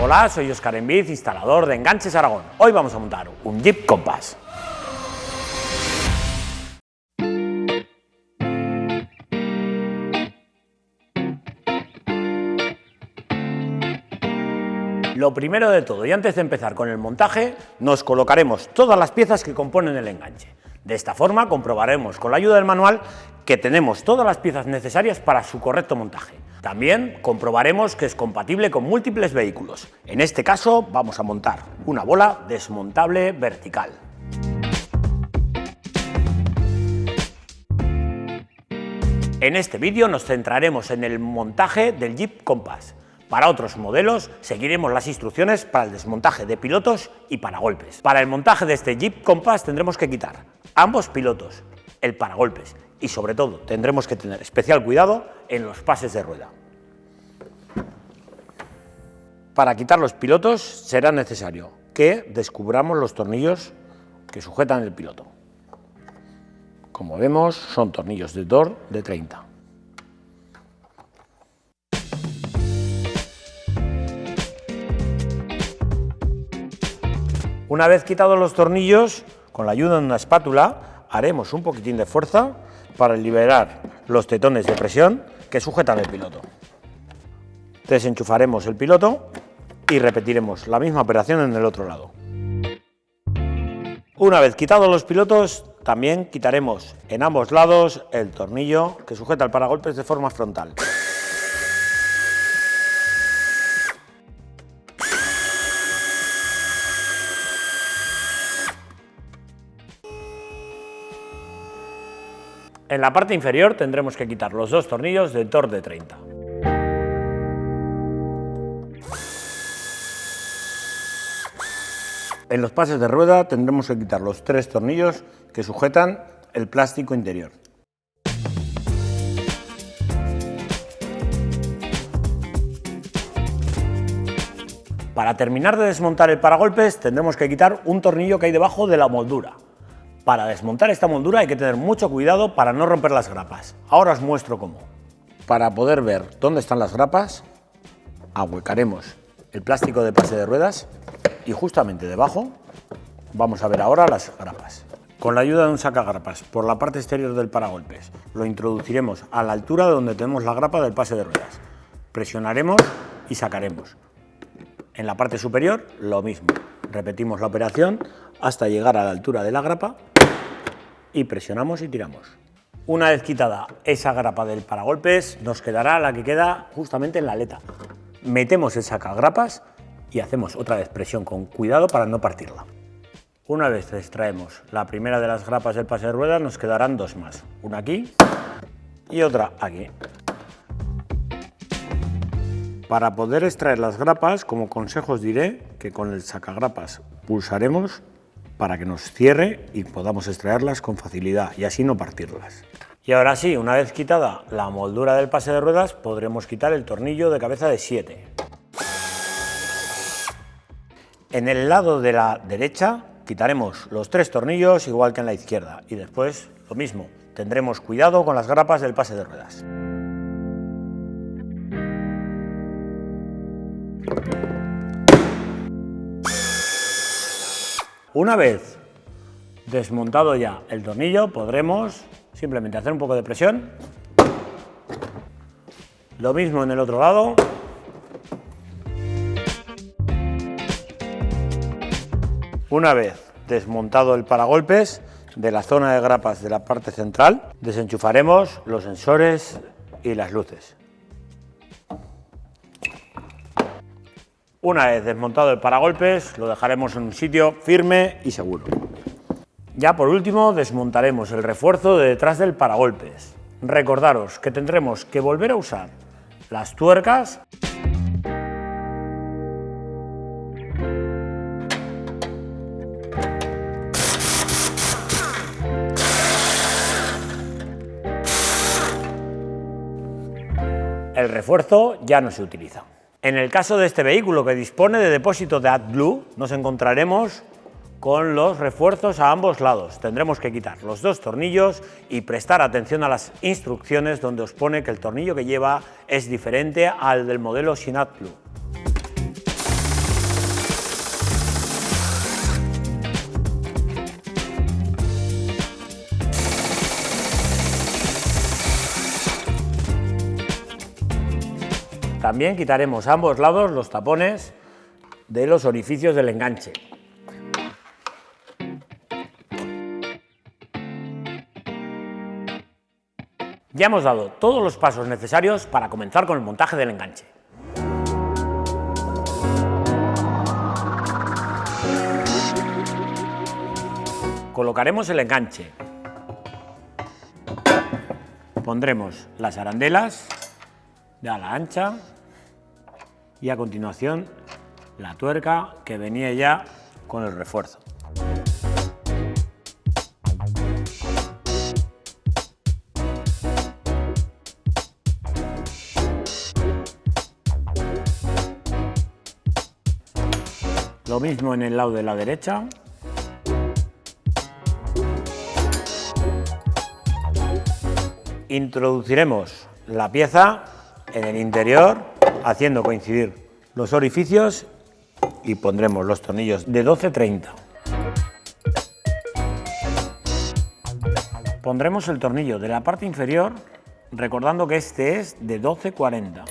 Hola, soy Óscar Enviz, instalador de Enganches Aragón. Hoy vamos a montar un Jeep Compass. Lo primero de todo, y antes de empezar con el montaje, nos colocaremos todas las piezas que componen el enganche. De esta forma comprobaremos con la ayuda del manual que tenemos todas las piezas necesarias para su correcto montaje. También comprobaremos que es compatible con múltiples vehículos. En este caso vamos a montar una bola desmontable vertical. En este vídeo nos centraremos en el montaje del Jeep Compass. Para otros modelos seguiremos las instrucciones para el desmontaje de pilotos y paragolpes. Para el montaje de este Jeep Compass tendremos que quitar ambos pilotos, el paragolpes y sobre todo tendremos que tener especial cuidado en los pases de rueda. Para quitar los pilotos será necesario que descubramos los tornillos que sujetan el piloto. Como vemos, son tornillos de Thor de 30. Una vez quitados los tornillos, con la ayuda de una espátula, haremos un poquitín de fuerza para liberar los tetones de presión que sujetan el piloto. Desenchufaremos el piloto y repetiremos la misma operación en el otro lado. Una vez quitados los pilotos, también quitaremos en ambos lados el tornillo que sujeta el paragolpes de forma frontal. En la parte inferior tendremos que quitar los dos tornillos de Thor de 30. En los pases de rueda tendremos que quitar los tres tornillos que sujetan el plástico interior. Para terminar de desmontar el paragolpes tendremos que quitar un tornillo que hay debajo de la moldura. Para desmontar esta moldura hay que tener mucho cuidado para no romper las grapas. Ahora os muestro cómo. Para poder ver dónde están las grapas, ahuecaremos el plástico de pase de ruedas y justamente debajo vamos a ver ahora las grapas. Con la ayuda de un sacagrapas por la parte exterior del paragolpes lo introduciremos a la altura de donde tenemos la grapa del pase de ruedas. Presionaremos y sacaremos. En la parte superior lo mismo. Repetimos la operación hasta llegar a la altura de la grapa y presionamos y tiramos. Una vez quitada esa grapa del paragolpes, nos quedará la que queda justamente en la aleta. Metemos el sacagrapas y hacemos otra vez presión con cuidado para no partirla. Una vez extraemos la primera de las grapas del pase de ruedas, nos quedarán dos más. Una aquí y otra aquí. Para poder extraer las grapas, como consejo os diré que con el sacagrapas pulsaremos para que nos cierre y podamos extraerlas con facilidad y así no partirlas. Y ahora sí, una vez quitada la moldura del pase de ruedas, podremos quitar el tornillo de cabeza de 7. En el lado de la derecha quitaremos los tres tornillos igual que en la izquierda y después lo mismo, tendremos cuidado con las grapas del pase de ruedas. Una vez desmontado ya el tornillo, podremos simplemente hacer un poco de presión. Lo mismo en el otro lado. Una vez desmontado el paragolpes de la zona de grapas de la parte central, desenchufaremos los sensores y las luces. Una vez desmontado el paragolpes, lo dejaremos en un sitio firme y seguro. Ya por último, desmontaremos el refuerzo de detrás del paragolpes. Recordaros que tendremos que volver a usar las tuercas el refuerzo ya no se utiliza. En el caso de este vehículo que dispone de depósito de AdBlue, nos encontraremos con los refuerzos a ambos lados. Tendremos que quitar los dos tornillos y prestar atención a las instrucciones donde os pone que el tornillo que lleva es diferente al del modelo sin AdBlue. También quitaremos a ambos lados los tapones de los orificios del enganche. Ya hemos dado todos los pasos necesarios para comenzar con el montaje del enganche. Colocaremos el enganche. Pondremos las arandelas de ala ancha y a continuación la tuerca que venía ya con el refuerzo. Lo mismo en el lado de la derecha. Introduciremos la pieza en el interior, haciendo coincidir los orificios y pondremos los tornillos de 12-30. Pondremos el tornillo de la parte inferior, recordando que este es de 12-40.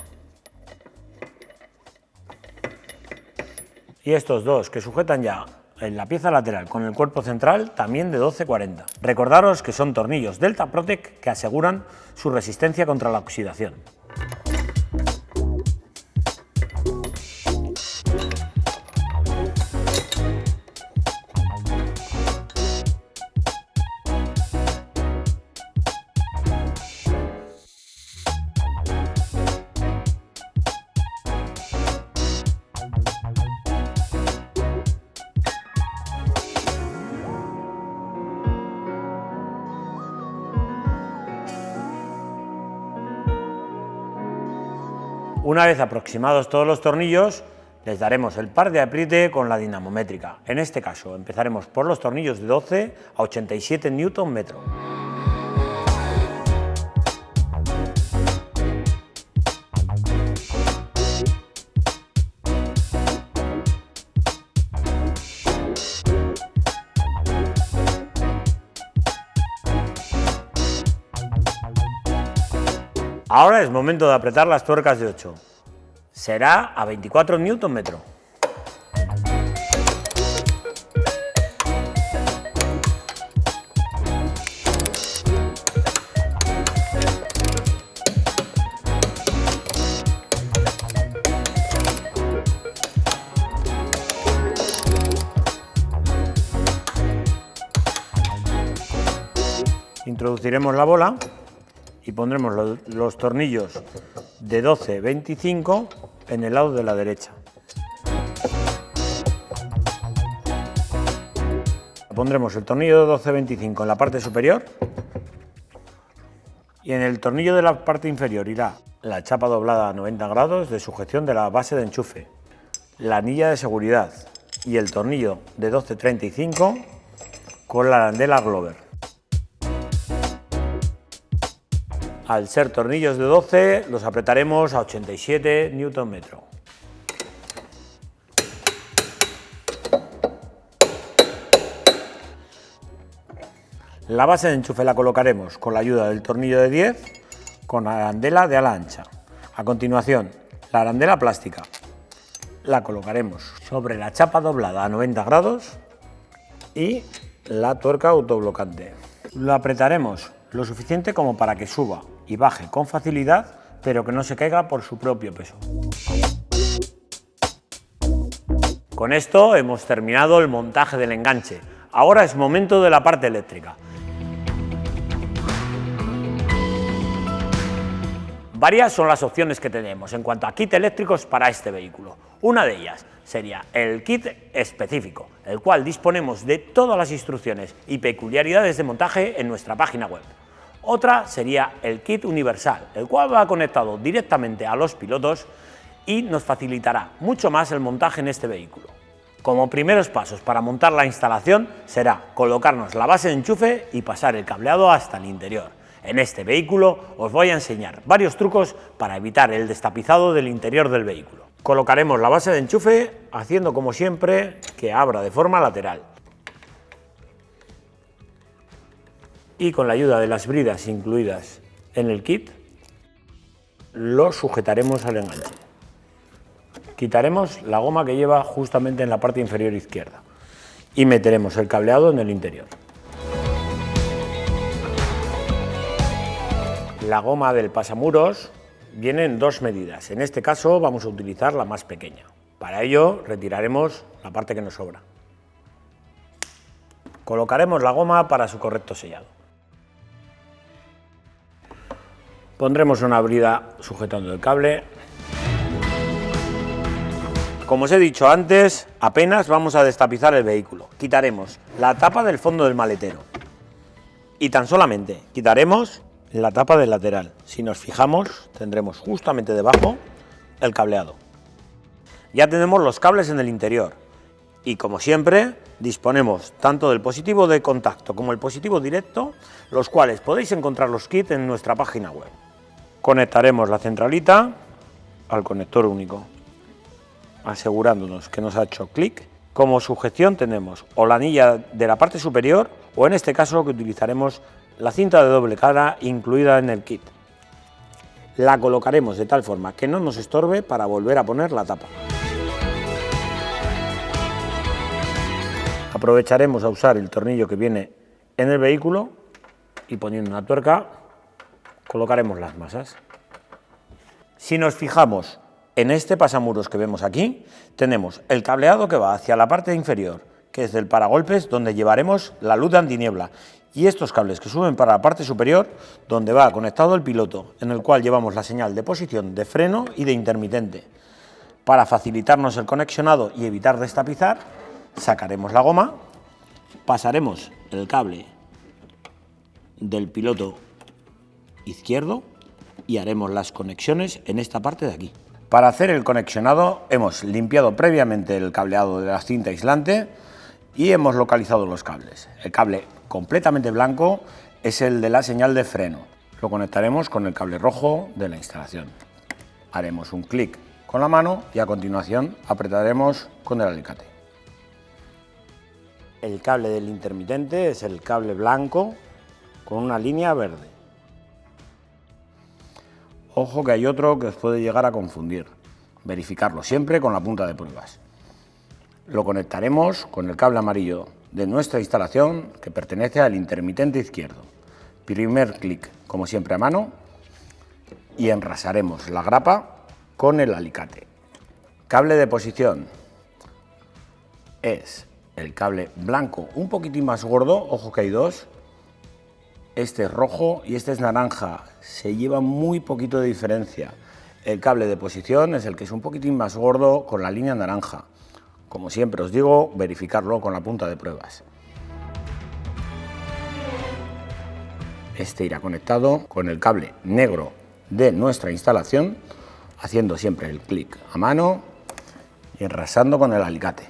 Y estos dos que sujetan ya en la pieza lateral con el cuerpo central también de 12-40. Recordaros que son tornillos Delta Protec que aseguran su resistencia contra la oxidación. Una vez aproximados todos los tornillos, les daremos el par de apriete con la dinamométrica. En este caso, empezaremos por los tornillos de 12 a 87 Nm. Ahora es momento de apretar las tuercas de 8. Será a 24 Nm. Introduciremos la bola y pondremos los tornillos de 12-25 en el lado de la derecha. Pondremos el tornillo de 12-25 en la parte superior y en el tornillo de la parte inferior irá la chapa doblada a 90 grados de sujeción de la base de enchufe, la anilla de seguridad y el tornillo de 12-35 con la arandela Glover. Al ser tornillos de 12, los apretaremos a 87 Nm. La base de enchufe la colocaremos con la ayuda del tornillo de 10 con arandela de ala ancha. A continuación, la arandela plástica la colocaremos sobre la chapa doblada a 90 grados y la tuerca autoblocante. Lo apretaremos lo suficiente como para que suba y baje con facilidad, pero que no se caiga por su propio peso. Con esto hemos terminado el montaje del enganche. Ahora es momento de la parte eléctrica. Varias son las opciones que tenemos en cuanto a kit eléctricos para este vehículo. Una de ellas sería el kit específico, el cual disponemos de todas las instrucciones y peculiaridades de montaje en nuestra página web. Otra sería el kit universal, el cual va conectado directamente a los pilotos y nos facilitará mucho más el montaje en este vehículo. Como primeros pasos para montar la instalación será colocarnos la base de enchufe y pasar el cableado hasta el interior. En este vehículo os voy a enseñar varios trucos para evitar el destapizado del interior del vehículo. Colocaremos la base de enchufe haciendo como siempre que abra de forma lateral. Y con la ayuda de las bridas incluidas en el kit, lo sujetaremos al enganche. Quitaremos la goma que lleva justamente en la parte inferior izquierda y meteremos el cableado en el interior. La goma del pasamuros viene en dos medidas. En este caso vamos a utilizar la más pequeña. Para ello retiraremos la parte que nos sobra. Colocaremos la goma para su correcto sellado. Pondremos una brida sujetando el cable. Como os he dicho antes, apenas vamos a destapizar el vehículo. Quitaremos la tapa del fondo del maletero y tan solamente quitaremos la tapa del lateral. Si nos fijamos, tendremos justamente debajo el cableado. Ya tenemos los cables en el interior y, como siempre, disponemos tanto del positivo de contacto como el positivo directo, los cuales podéis encontrar los kits en nuestra página web. Conectaremos la centralita al conector único, asegurándonos que nos ha hecho clic. Como sujeción tenemos o la anilla de la parte superior o, en este caso, que utilizaremos la cinta de doble cara incluida en el kit. La colocaremos de tal forma que no nos estorbe para volver a poner la tapa. Aprovecharemos a usar el tornillo que viene en el vehículo y, poniendo una tuerca, colocaremos las masas. Si nos fijamos en este pasamuros que vemos aquí, tenemos el cableado que va hacia la parte inferior, que es del paragolpes, donde llevaremos la luz de antiniebla, y estos cables que suben para la parte superior, donde va conectado el piloto, en el cual llevamos la señal de posición, de freno y de intermitente. Para facilitarnos el conexionado y evitar destapizar, sacaremos la goma, pasaremos el cable del piloto izquierdo y haremos las conexiones en esta parte de aquí. Para hacer el conexionado hemos limpiado previamente el cableado de la cinta aislante y hemos localizado los cables. El cable completamente blanco es el de la señal de freno. Lo conectaremos con el cable rojo de la instalación. Haremos un clic con la mano y a continuación apretaremos con el alicate. El cable del intermitente es el cable blanco con una línea verde. Ojo que hay otro que os puede llegar a confundir. Verificarlo siempre con la punta de pruebas. Lo conectaremos con el cable amarillo de nuestra instalación que pertenece al intermitente izquierdo. Primer clic, como siempre, a mano y enrasaremos la grapa con el alicate. Cable de posición es el cable blanco un poquitín más gordo, ojo que hay dos. Este es rojo y este es naranja, se lleva muy poquito de diferencia. El cable de posición es el que es un poquitín más gordo con la línea naranja. Como siempre os digo, verificarlo con la punta de pruebas. Este irá conectado con el cable negro de nuestra instalación, haciendo siempre el clic a mano y enrasando con el alicate,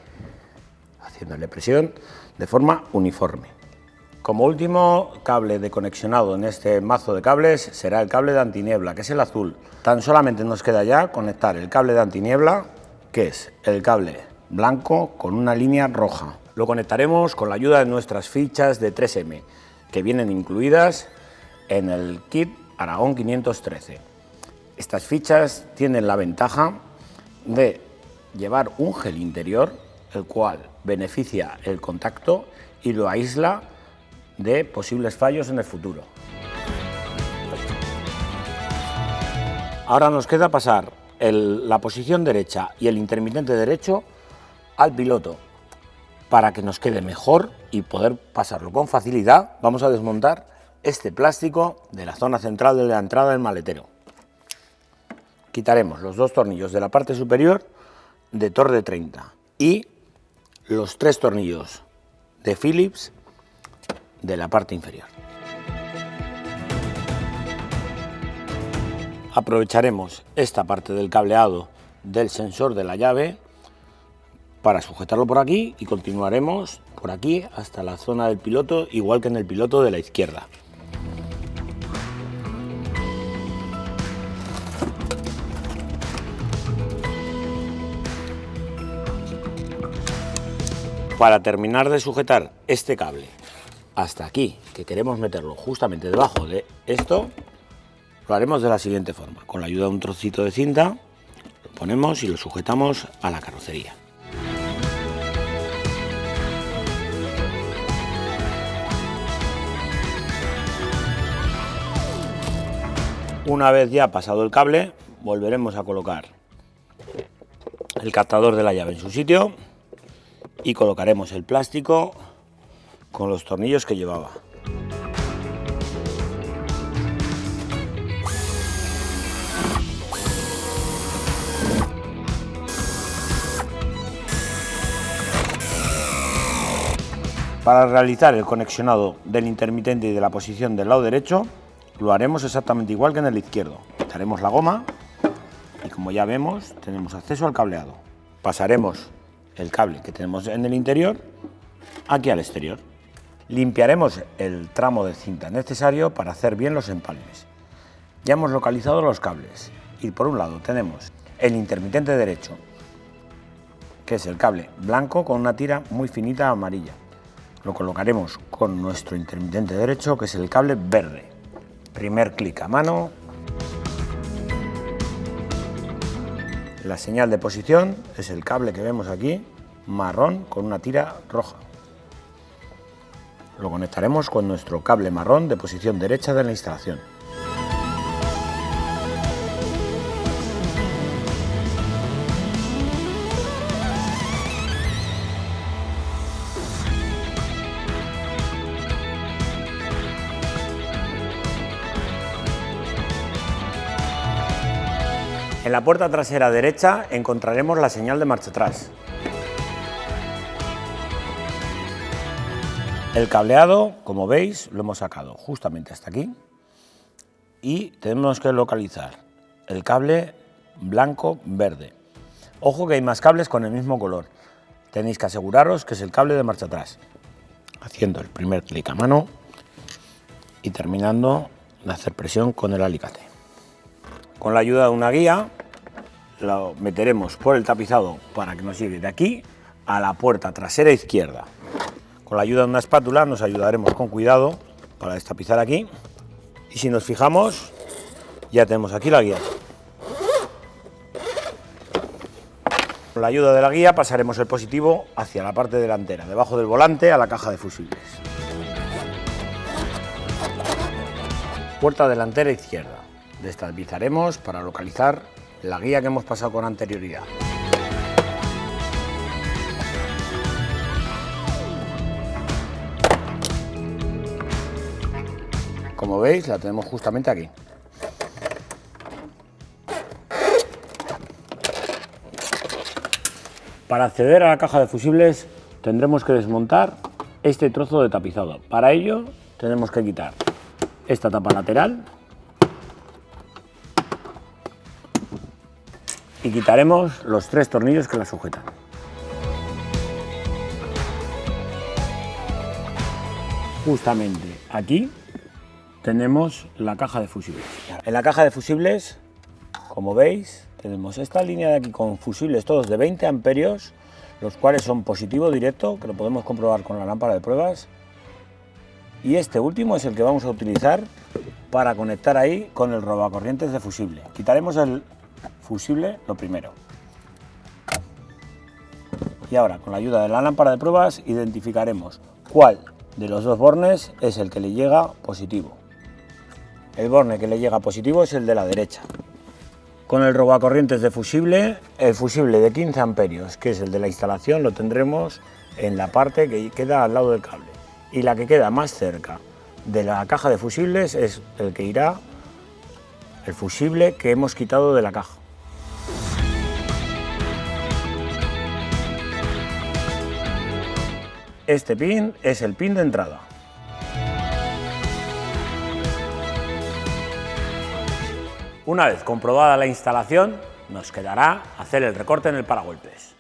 haciéndole presión de forma uniforme. Como último cable de conexionado en este mazo de cables será el cable de antiniebla, que es el azul. Tan solamente nos queda ya conectar el cable de antiniebla, que es el cable blanco con una línea roja. Lo conectaremos con la ayuda de nuestras fichas de 3M, que vienen incluidas en el kit Aragón 513. Estas fichas tienen la ventaja de llevar un gel interior, el cual beneficia el contacto y lo aísla de posibles fallos en el futuro. Ahora nos queda pasar la posición derecha y el intermitente derecho al piloto. Para que nos quede mejor y poder pasarlo con facilidad, vamos a desmontar este plástico de la zona central de la entrada del maletero. Quitaremos los dos tornillos de la parte superior de Torx de 30 y los tres tornillos de Phillips de la parte inferior. Aprovecharemos esta parte del cableado del sensor de la llave para sujetarlo por aquí y continuaremos por aquí hasta la zona del piloto, igual que en el piloto de la izquierda. Para terminar de sujetar este cable hasta aquí, que queremos meterlo justamente debajo de esto, lo haremos de la siguiente forma. Con la ayuda de un trocito de cinta, lo ponemos y lo sujetamos a la carrocería. Una vez ya pasado el cable, volveremos a colocar el captador de la llave en su sitio y colocaremos el plástico con los tornillos que llevaba. Para realizar el conexionado del intermitente y de la posición del lado derecho, lo haremos exactamente igual que en el izquierdo. Quitaremos la goma y, como ya vemos, tenemos acceso al cableado. Pasaremos el cable que tenemos en el interior aquí al exterior. Limpiaremos el tramo de cinta necesario para hacer bien los empalmes. Ya hemos localizado los cables y por un lado tenemos el intermitente derecho, que es el cable blanco con una tira muy finita amarilla. Lo colocaremos con nuestro intermitente derecho, que es el cable verde. Primer clic a mano. La señal de posición es el cable que vemos aquí, marrón con una tira roja. Lo conectaremos con nuestro cable marrón de posición derecha de la instalación. En la puerta trasera derecha encontraremos la señal de marcha atrás. El cableado, como veis, lo hemos sacado justamente hasta aquí y tenemos que localizar el cable blanco-verde. Ojo que hay más cables con el mismo color. Tenéis que aseguraros que es el cable de marcha atrás. Haciendo el primer clic a mano y terminando de hacer presión con el alicate. Con la ayuda de una guía lo meteremos por el tapizado para que nos llegue de aquí a la puerta trasera izquierda. Con la ayuda de una espátula nos ayudaremos con cuidado para destapizar aquí y si nos fijamos ya tenemos aquí la guía. Con la ayuda de la guía pasaremos el positivo hacia la parte delantera, debajo del volante a la caja de fusibles. Puerta delantera izquierda. Destapizaremos para localizar la guía que hemos pasado con anterioridad. Como veis, la tenemos justamente aquí. Para acceder a la caja de fusibles tendremos que desmontar este trozo de tapizado. Para ello tenemos que quitar esta tapa lateral y quitaremos los 3 tornillos que la sujetan. Justamente aquí tenemos la caja de fusibles. En la caja de fusibles, como veis, tenemos esta línea de aquí con fusibles todos de 20 amperios, los cuales son positivo directo, que lo podemos comprobar con la lámpara de pruebas. Y este último es el que vamos a utilizar para conectar ahí con el robacorrientes de fusible. Quitaremos el fusible lo primero. Y ahora, con la ayuda de la lámpara de pruebas, identificaremos cuál de los 2 bornes es el que le llega positivo. El borne que le llega positivo es el de la derecha. Con el robacorrientes de fusible, el fusible de 15 amperios, que es el de la instalación, lo tendremos en la parte que queda al lado del cable. Y la que queda más cerca de la caja de fusibles es el que irá el fusible que hemos quitado de la caja. Este pin es el pin de entrada. Una vez comprobada la instalación, nos quedará hacer el recorte en el paragolpes.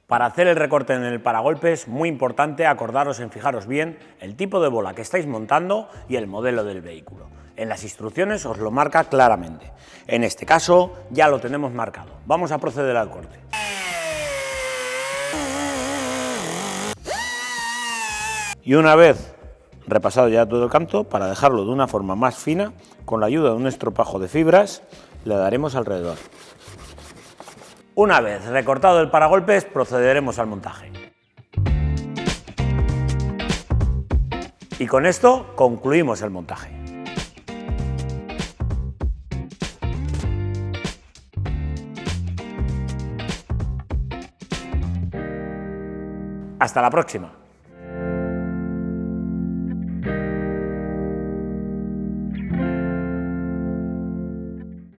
Para hacer el recorte en el paragolpes, muy importante acordaros en fijaros bien el tipo de bola que estáis montando y el modelo del vehículo. En las instrucciones os lo marca claramente. En este caso ya lo tenemos marcado. Vamos a proceder al corte. Y una vez repasado ya todo el canto, para dejarlo de una forma más fina, con la ayuda de un estropajo de fibras, le daremos alrededor. Una vez recortado el paragolpes, procederemos al montaje. Y con esto concluimos el montaje. Hasta la próxima.